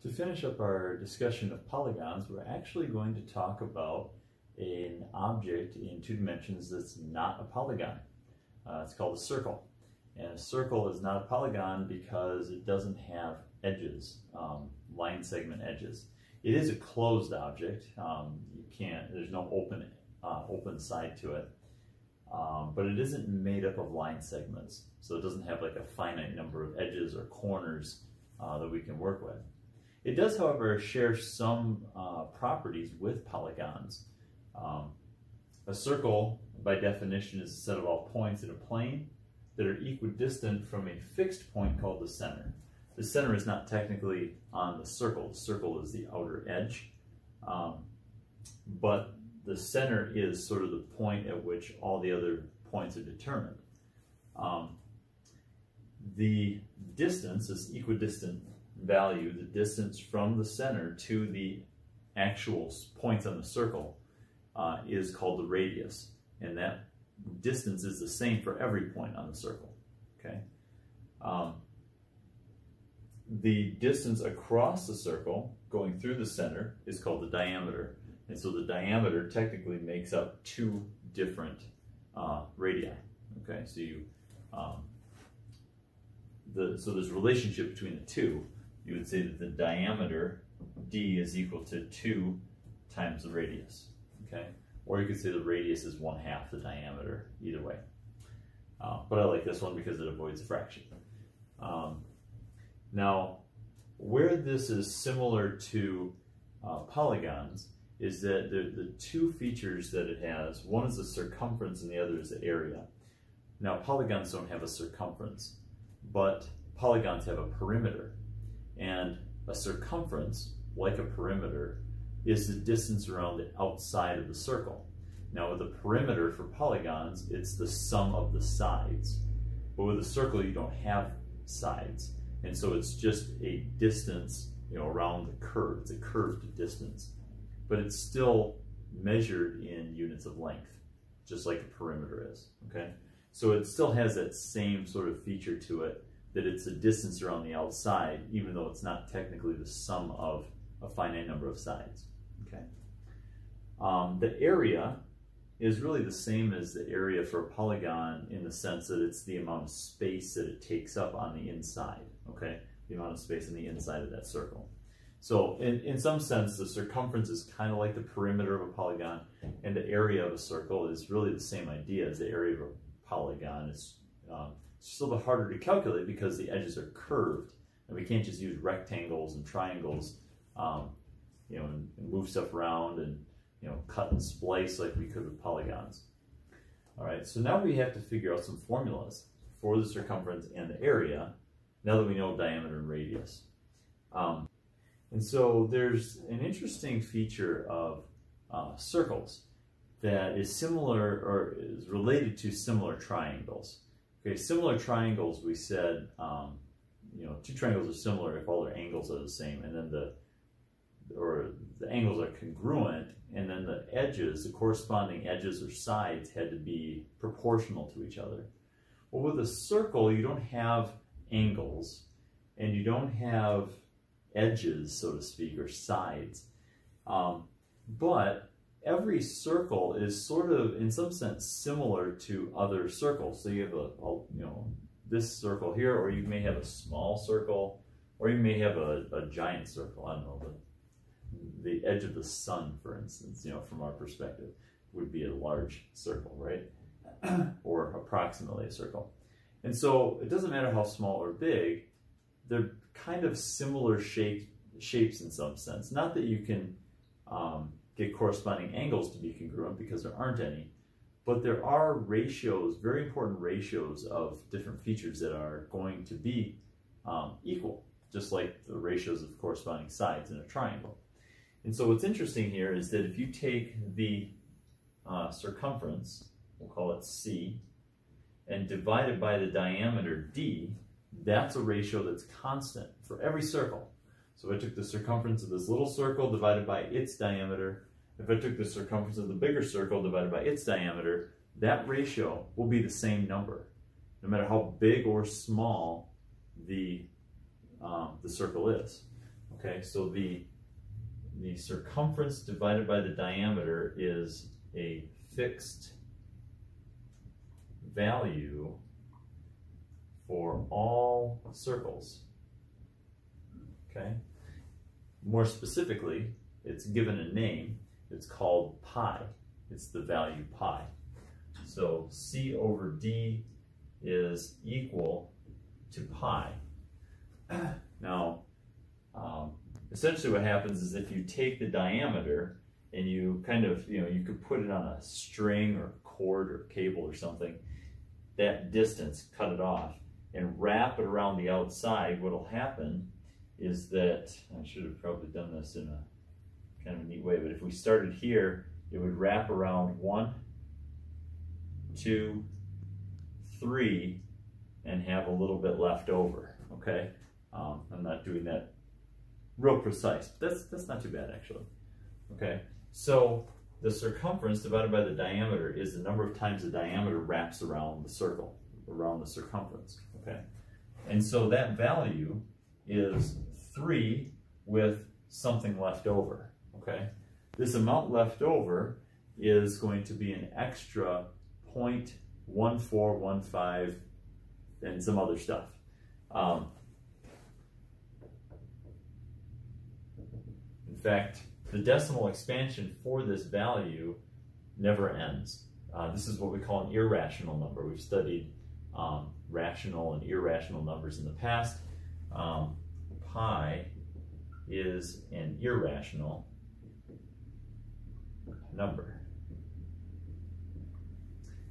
To finish up our discussion of polygons, we're actually going to talk about an object in 2 dimensions that's not a polygon. It's called a circle. And a circle is not a polygon because it doesn't have edges, line segment edges. It is a closed object. There's no open side to it. But it isn't made up of line segments. So it doesn't have like a finite number of edges or corners that we can work with. It does, however, share some properties with polygons. A circle, by definition, is a set of all points in a plane that are equidistant from a fixed point called the center. The center is not technically on the circle. The circle is the outer edge. But the center is sort of the point at which all the other points are determined. The distance, this equidistant value, the distance from the center to the actual points on the circle, is called the radius. And that distance is the same for every point on the circle. Okay. The distance across the circle going through the center is called the diameter. And so the diameter technically makes up 2 different radii. Okay, so so there's a relationship between the 2. You would say that the diameter d is equal to 2 times the radius. Okay, or you could say the radius is 1/2 the diameter. Either way, but I like this one because it avoids a fraction. Now, where this is similar to polygons is that the 2 features that it has, one is the circumference and the other is the area. Now, polygons don't have a circumference, but polygons have a perimeter. And a circumference, like a perimeter, is the distance around the outside of the circle. Now, with a perimeter for polygons, it's the sum of the sides. But with a circle, you don't have sides. And so it's just a distance, around the curve. It's a curved distance. But it's still measured in units of length, just like a perimeter is, okay? So it still has that same sort of feature to it, that it's a distance around the outside, even though it's not technically the sum of a finite number of sides, okay? The area is really the same as the area for a polygon in the sense that it's the amount of space that it takes up on the inside, okay? The amount of space on the inside of that circle. So in some sense, the circumference is kind of like the perimeter of a polygon, and the area of a circle is really the same idea as the area of a polygon. It's just a little bit harder to calculate because the edges are curved, and we can't just use rectangles and triangles, and move stuff around and cut and splice like we could with polygons. All right, so now we have to figure out some formulas for the circumference and the area, now that we know diameter and radius. And so there's an interesting feature of circles that is similar or is related to similar triangles. Okay, similar triangles, we said, 2 triangles are similar if all their angles are the same, and then the angles are congruent, and then the edges, the corresponding edges or sides, had to be proportional to each other. Well, with a circle, you don't have angles, and you don't have edges, so to speak, or sides. But every circle is sort of, in some sense, similar to other circles. So you have this circle here, or you may have a small circle, or you may have a giant circle. I don't know, the edge of the sun, for instance, from our perspective, would be a large circle, right? Or approximately a circle. And so it doesn't matter how small or big, they're kind of similar shapes in some sense. Not that you can get corresponding angles to be congruent, because there aren't any, but there are ratios, very important ratios of different features that are going to be equal, just like the ratios of corresponding sides in a triangle. And so what's interesting here is that if you take the circumference, we'll call it C, and divide it by the diameter D, that's a ratio that's constant for every circle. So if I took the circumference of this little circle divided by its diameter, if I took the circumference of the bigger circle divided by its diameter, that ratio will be the same number, no matter how big or small the circle is. Okay, so the circumference divided by the diameter is a fixed value for all circles. Okay? More specifically, it's given a name. It's called pi. It's the value pi. So C over D is equal to pi. Now, essentially what happens is if you take the diameter and you kind of, you could put it on a string or cord or cable or something, that distance, cut it off, and wrap it around the outside, what will happen is that, I should have probably done this in a kind of a neat way, but if we started here, it would wrap around 1, 2, 3, and have a little bit left over, okay? I'm not doing that real precise, but that's not too bad actually. Okay, so the circumference divided by the diameter is the number of times the diameter wraps around the circle, around the circumference, okay? And so that value is 3 with something left over, okay? This amount left over is going to be an extra 0.1415 and some other stuff. In fact, the decimal expansion for this value never ends. This is what we call an irrational number. We've studied rational and irrational numbers in the past. Pi is an irrational number.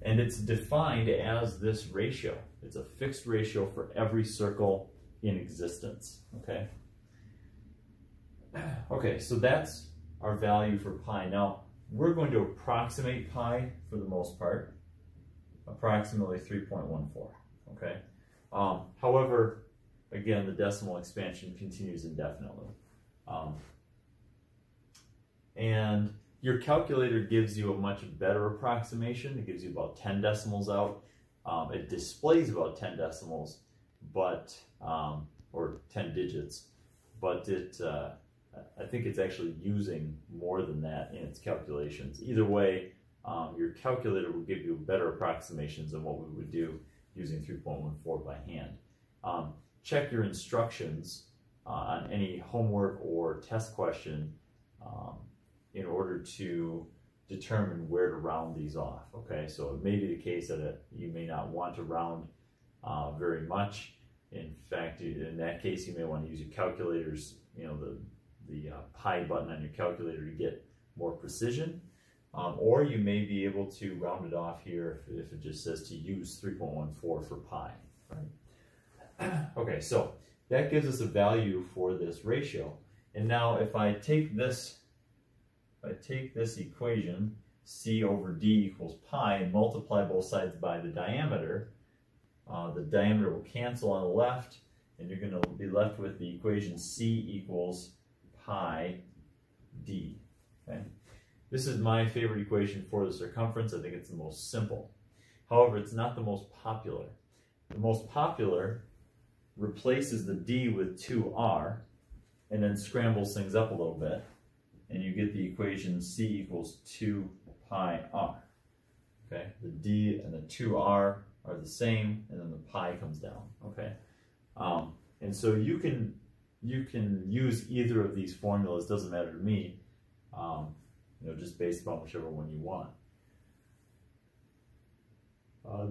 And it's defined as this ratio. It's a fixed ratio for every circle in existence, okay? Okay, so that's our value for pi. Now, we're going to approximate pi for the most part, approximately 3.14, okay? However, again, the decimal expansion continues indefinitely. And your calculator gives you a much better approximation. It gives you about 10 decimals out. It displays about 10 decimals, but, or 10 digits, but I think it's actually using more than that in its calculations. Either way, your calculator will give you better approximations than what we would do using 3.14 by hand. Check your instructions on any homework or test question in order to determine where to round these off, okay? So it may be the case that you may not want to round very much. In fact, in that case, you may want to use your calculators, the pi button on your calculator to get more precision. Or you may be able to round it off here if it just says to use 3.14 for pi, right? Okay, so that gives us a value for this ratio. And now if I take this equation, C over D equals pi, and multiply both sides by the diameter will cancel on the left, and you're going to be left with the equation C equals pi D. Okay? This is my favorite equation for the circumference. I think it's the most simple. However, it's not the most popular. The most popular replaces the D with 2R and then scrambles things up a little bit, and you get the equation C equals 2 pi R. Okay, the D and the 2R are the same, and then the pi comes down. Okay, and so you can use either of these formulas. Doesn't matter to me. Just based upon whichever one you want.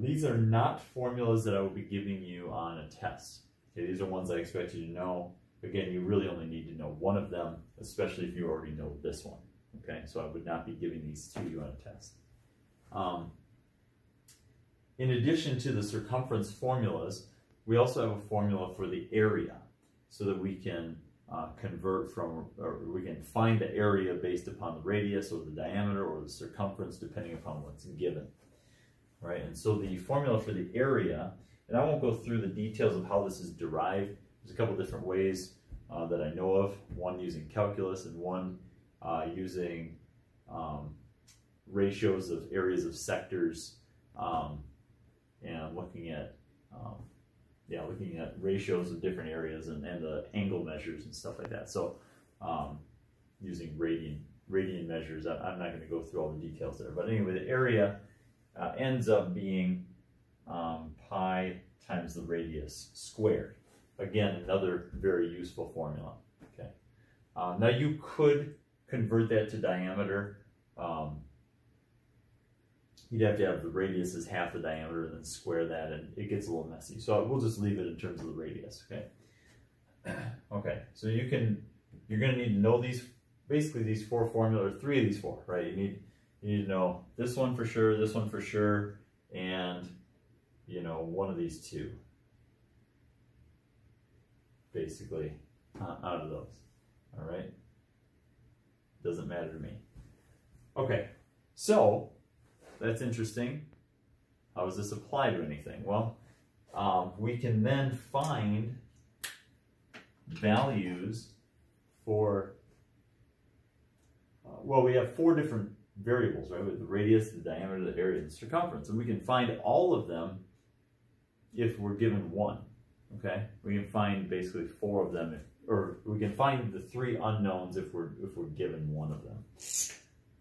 These are not formulas that I will be giving you on a test. Okay, these are ones I expect you to know. Again, you really only need to know one of them, especially if you already know this one. Okay, so I would not be giving these to you on a test. In addition to the circumference formulas, we also have a formula for the area, so that we can convert from, or we can find the area based upon the radius or the diameter or the circumference, depending upon what's given. Right, and so the formula for the area, and I won't go through the details of how this is derived. There's a couple different ways that I know of, one using calculus and one using ratios of areas of sectors, and looking at looking at ratios of different areas and the angle measures and stuff like that. So using radian measures, I'm not going to go through all the details there. But anyway, the area ends up being pi times the radius squared. Again, another very useful formula. Okay. Now you could convert that to diameter. You'd have to have the radius as half the diameter and then square that, and it gets a little messy. So we'll just leave it in terms of the radius. Okay. Okay. So you're going to need to know basically these four formulas, or three of these four, right? You need to know this one for sure, this one for sure, and one of these two, basically, out of those. All right. Doesn't matter to me. Okay. So that's interesting. How does this apply to anything? Well, we can then find values for, we have four different variables, right? With the radius, the diameter, the area, and the circumference. And we can find all of them if we're given one, okay? We can find basically four of them, or we can find the three unknowns if we're given one of them.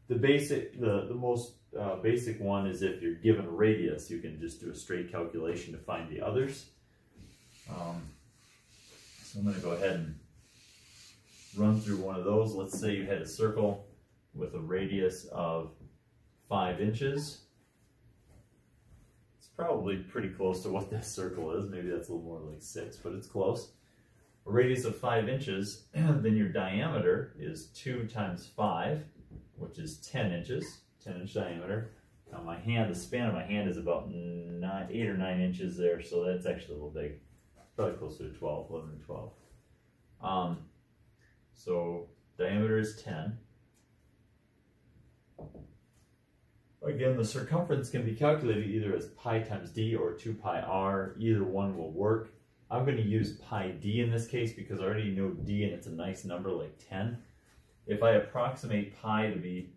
The most basic one is if you're given a radius, you can just do a straight calculation to find the others. So I'm going to go ahead and run through one of those. Let's say you had a circle with a radius of 5 inches. It's probably pretty close to what this circle is. Maybe that's a little more like 6, but it's close. A radius of 5 inches, then your diameter is 2 times 5, which is 10 inches, 10-inch diameter. Now the span of my hand is about 8 or 9 inches there, so that's actually a little big. Probably closer to 12, 11 or 12. So diameter is 10. Again, the circumference can be calculated either as pi times d or 2 pi r. Either one will work. I'm going to use pi d in this case because I already know d and it's a nice number like 10. If I approximate pi to be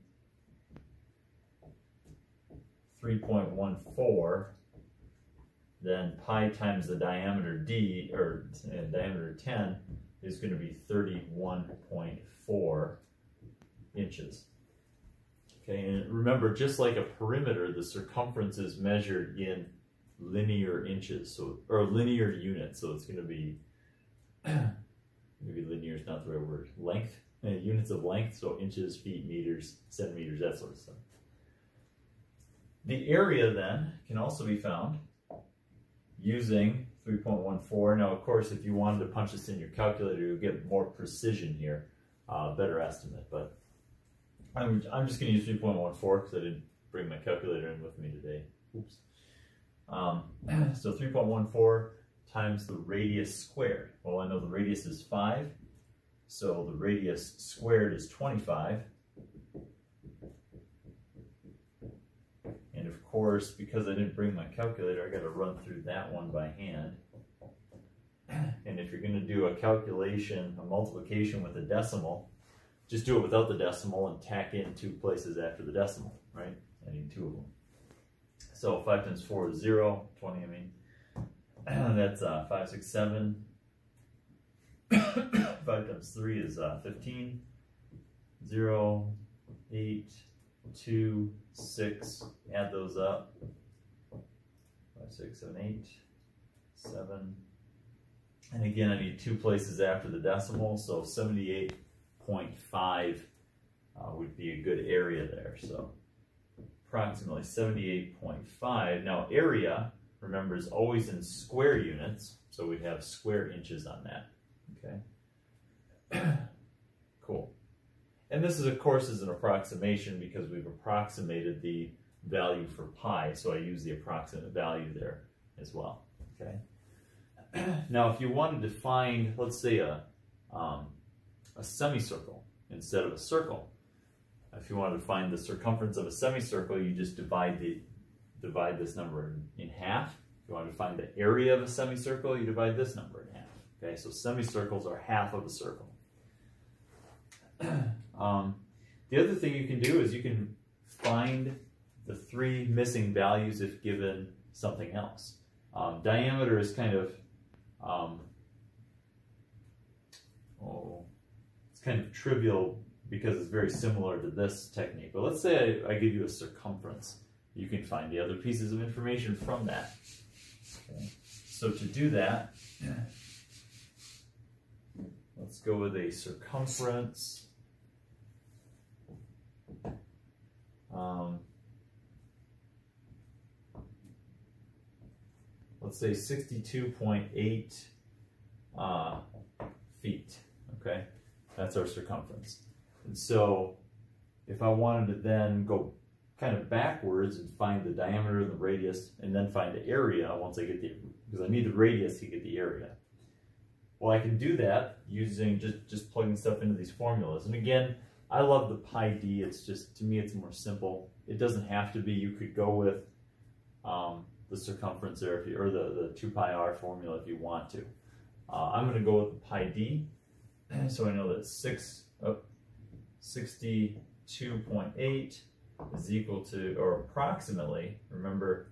3.14, then pi times the diameter d, or diameter 10, is going to be 31.4 inches. Okay, and remember, just like a perimeter, the circumference is measured in linear inches, or linear units. So it's going to be, maybe linear is not the right word, length, units of length, so inches, feet, meters, centimeters, that sort of stuff. The area then can also be found using 3.14. Now, of course, if you wanted to punch this in your calculator, you'll get more precision here, better estimate. But I'm just going to use 3.14 because I didn't bring my calculator in with me today. Oops. So 3.14 times the radius squared. Well, I know the radius is 5, so the radius squared is 25. And of course, because I didn't bring my calculator, I got to run through that one by hand. And if you're going to do a calculation, a multiplication with a decimal, just do it without the decimal and tack in 2 places after the decimal, right? I need 2 of them. So 5 times 4 is 0, 20 I mean. That's 5, 6, 7. 5 times 3 is 15. 0, 8, 2, 6. Add those up. 5, 6, 7, 8, 7. And again, I need 2 places after the decimal, so 78.5 would be a good area there. So approximately 78.5. Now area, remember, is always in square units, so we'd have square inches on that. Okay. Cool. And this is, of course, is an approximation because we've approximated the value for pi, so I use the approximate value there as well. Okay. Now, if you wanted to find, let's say, a semicircle instead of a circle, if you wanted to find the circumference of a semicircle, you just divide this number in half. If you wanted to find the area of a semicircle, you divide this number in half. Okay, so semicircles are half of a circle. The other thing you can do is you can find the 3 missing values if given something else. Diameter is kind of it's kind of trivial because it's very similar to this technique. But let's say I give you a circumference. You can find the other pieces of information from that. Okay. So to do that, let's go with a circumference. Let's say 62.8 feet, okay? That's our circumference. And so if I wanted to then go kind of backwards and find the diameter and the radius and then find the area once I get because I need the radius to get the area. Well, I can do that using just plugging stuff into these formulas. And again, I love the pi d. It's just, to me, it's more simple. It doesn't have to be. You could go with the circumference there, if you, or the 2 pi r formula if you want to. I'm going to go with the pi d. So I know that 62.8 is equal to, or approximately, remember,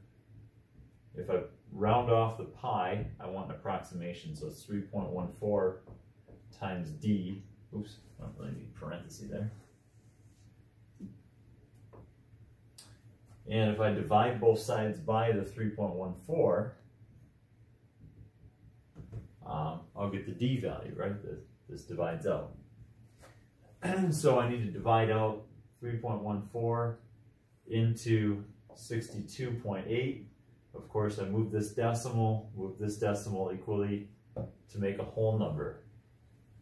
if I round off the pi, I want an approximation, so it's 3.14 times d. Oops, I don't really need parentheses there. And if I divide both sides by the 3.14, I'll get the d value, right? This divides out. And so I need to divide out 3.14 into 62.8. Of course, I move this decimal equally to make a whole number.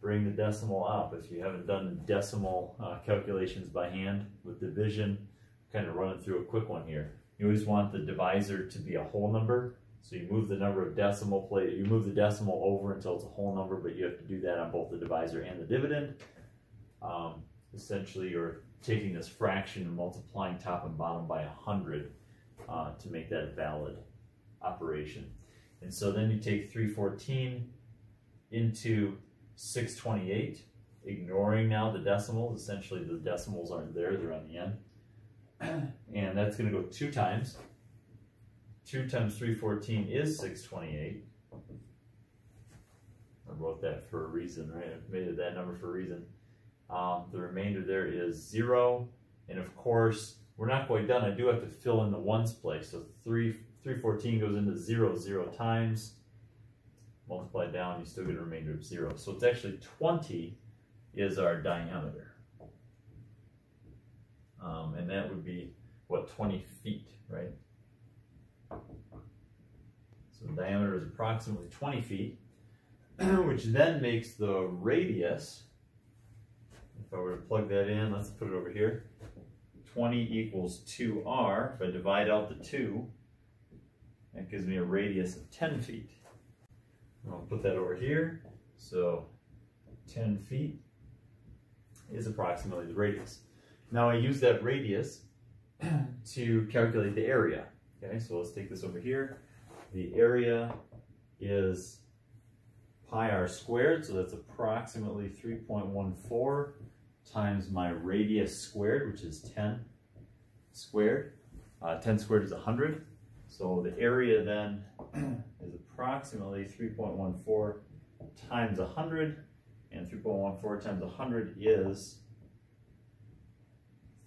Bring the decimal up. If you haven't done decimal calculations by hand with division, kind of running through a quick one here. You always want the divisor to be a whole number. So you move the number of decimal place, you move the decimal over until it's a whole number, but you have to do that on both the divisor and the dividend. Essentially, you're taking this fraction and multiplying top and bottom by 100 to make that a valid operation. And so then you take 314 into 628, ignoring now the decimals. Essentially, the decimals aren't there, they're on the end. And that's going to go 2 times. 2 times 314 is 628. I wrote that for a reason, right? I made it that number for a reason. The remainder there is 0. And of course, we're not quite done. I do have to fill in the ones place. So 314 goes into 0 times. Multiply down, you still get a remainder of 0. So it's actually 20 is our diameter. And that would be, what, 20 feet, right? So the diameter is approximately 20 feet, which then makes the radius, if I were to plug that in, let's put it over here, 20 equals 2r. If I divide out the 2, that gives me a radius of 10 feet. I'll put that over here. So 10 feet is approximately the radius. Now I use that radius to calculate the area. Okay, so let's take this over here. The area is pi r squared, so that's approximately 3.14 times my radius squared, which is 10 squared. 10 squared is 100. So the area then is approximately 3.14 times 100, and 3.14 times 100 is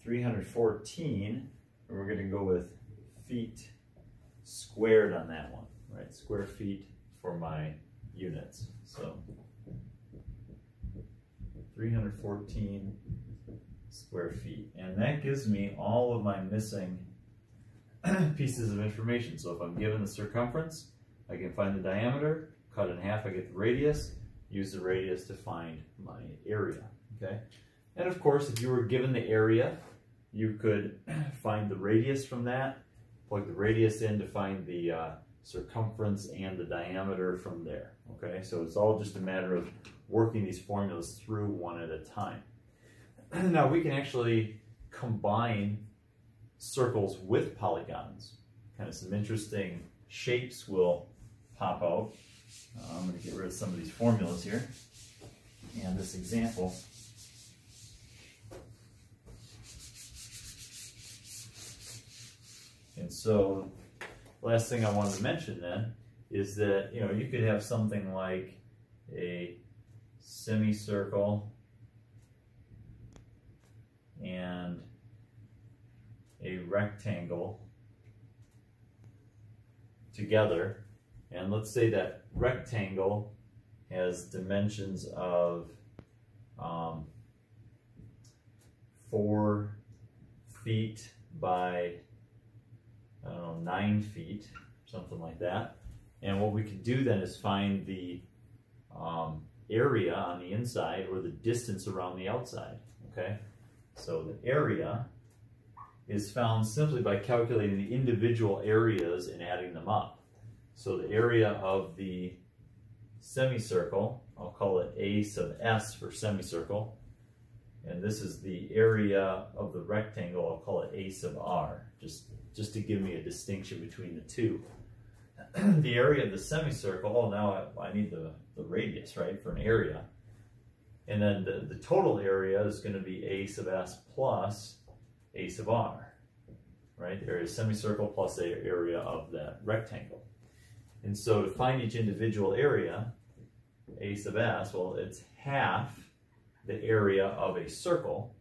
314, and we're going to go with feet squared on that one, right? Square feet for my units. So 314 square feet, and that gives me all of my missing pieces of information. So if I'm given the circumference, I can find the diameter, cut in half, I get the radius, use the radius to find my area, okay? And of course, if you were given the area, you could find the radius from that, plug the radius in to find the circumference and the diameter from there, okay? So it's all just a matter of working these formulas through one at a time. Now we can actually combine circles with polygons. Kind of some interesting shapes will pop out. I'm going to get rid of some of these formulas here. And this example. And so, last thing I wanted to mention then is that, you know, you could have something like a semicircle and a rectangle together, and let's say that rectangle has dimensions of 4 feet by, I don't know, 9 feet, something like that. And what we could do then is find the area on the inside or the distance around the outside, okay? So the area is found simply by calculating the individual areas and adding them up. So the area of the semicircle, I'll call it A sub S for semicircle, and this is the area of the rectangle, I'll call it A sub R, just to give me a distinction between the two. The area of the semicircle, oh, now I need the radius, right, for an area. And then the total area is going to be A sub S plus A sub R, right? The area of semicircle plus the area of that rectangle. And so to find each individual area, A sub S, well, it's half the area of a circle.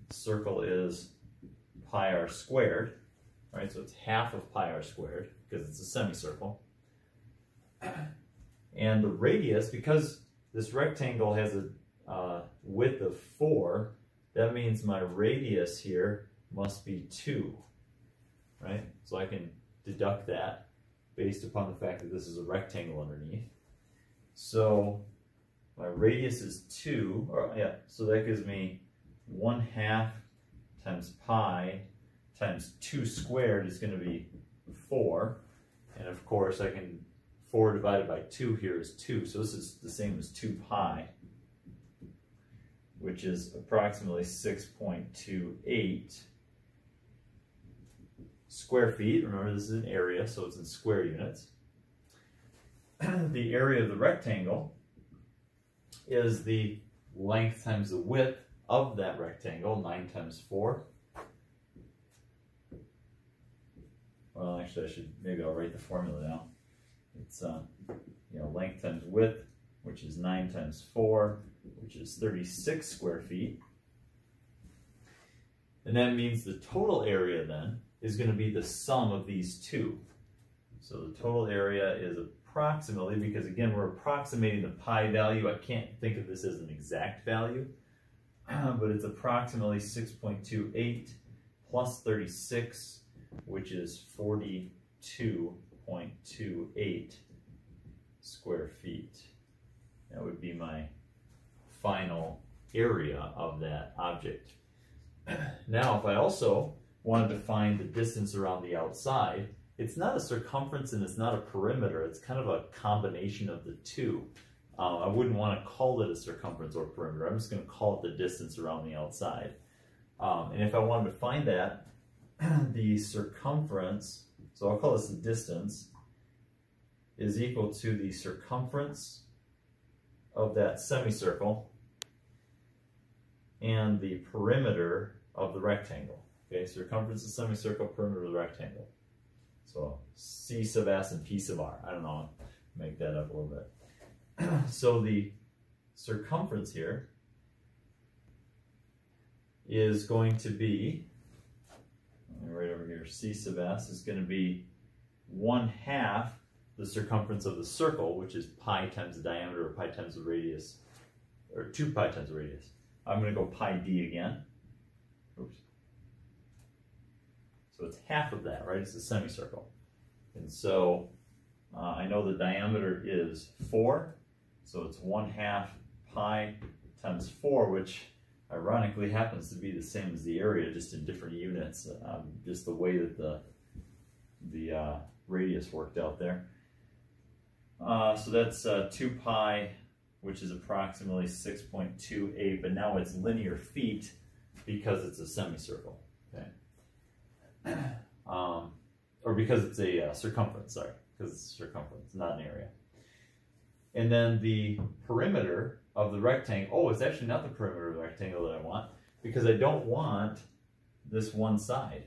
Circle is pi r squared, right? So it's half of pi r squared because it's a semicircle. And the radius, because this rectangle has a width of 4, that means my radius here must be 2, right? So I can deduct that based upon the fact that this is a rectangle underneath. So my radius is 2, or yeah, so that gives me 1/2 times pi times 2 squared is going to be 4. And of course I can, 4 divided by 2 here is 2, so this is the same as 2 pi, which is approximately 6.28 square feet. Remember, this is an area, so it's in square units. The area of the rectangle is the length times the width of that rectangle, 9 times 4. Well, actually, maybe I'll write the formula now. It's length times width, which is 9 times 4, which is 36 square feet. And that means the total area then is going to be the sum of these two. So the total area is approximately, because again we're approximating the pi value, I can't think of this as an exact value, but it's approximately 6.28 plus 36, which is 42.28 square feet. That would be my final area of that object. Now, if I also wanted to find the distance around the outside, it's not a circumference and it's not a perimeter, it's kind of a combination of the two. I wouldn't want to call it a circumference or perimeter, I'm just going to call it the distance around the outside. And if I wanted to find that, the circumference, so I'll call this the distance, is equal to the circumference of that semicircle and the perimeter of the rectangle. Okay, circumference of the semicircle, perimeter of the rectangle. So C sub S and P sub R. I don't know, I'll make that up a little bit. So the circumference here is going to be, right over here, C sub S is going to be 1/2 the circumference of the circle, which is pi times the diameter, or pi times the radius, or 2 pi times the radius. I'm going to go pi d again. Oops. So it's half of that, right? It's a semicircle. And so I know the diameter is 4, so it's 1/2 pi times 4, which ironically happens to be the same as the area, just in different units, just the way that the radius worked out there. So that's 2 pi, which is approximately 6.28, but now it's linear feet because it's a semicircle, okay? Or because it's a circumference, sorry, because it's a circumference, not an area. And then the perimeter of the rectangle, oh, it's actually not the perimeter of the rectangle that I want, because I don't want this one side,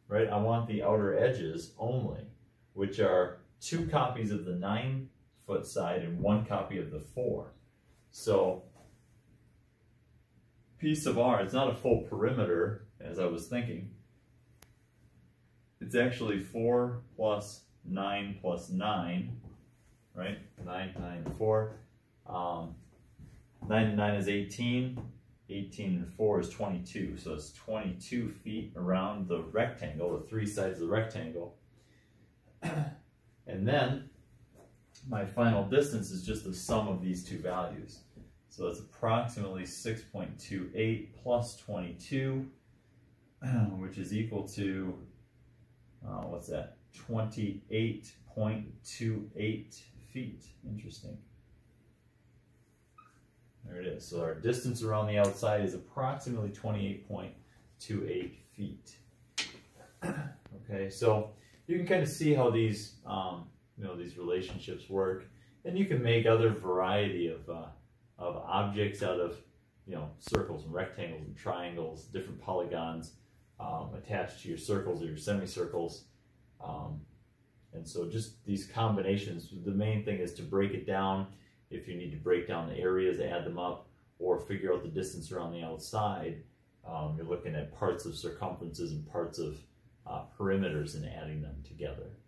right? I want the outer edges only, which are 2 copies of the 9-foot side and 1 copy of the 4. So P sub r, it's not a full perimeter as I was thinking. It's actually 4 plus 9 plus 9, right? 9, 9, 4. 9 and 9 is 18. 18 and 4 is 22. So it's 22 feet around the rectangle, the 3 sides of the rectangle. And then my final distance is just the sum of these 2 values. So it's approximately 6.28 plus 22, which is equal to, what's that? 28.28 feet. Interesting. There it is. So our distance around the outside is approximately 28.28 feet. Okay, so you can kind of see how these, these relationships work, and you can make other variety of objects out of, circles and rectangles and triangles, different polygons attached to your circles or your semicircles. And so just these combinations, the main thing is to break it down. If you need to break down the areas, add them up, or figure out the distance around the outside, you're looking at parts of circumferences and parts of perimeters and adding them together.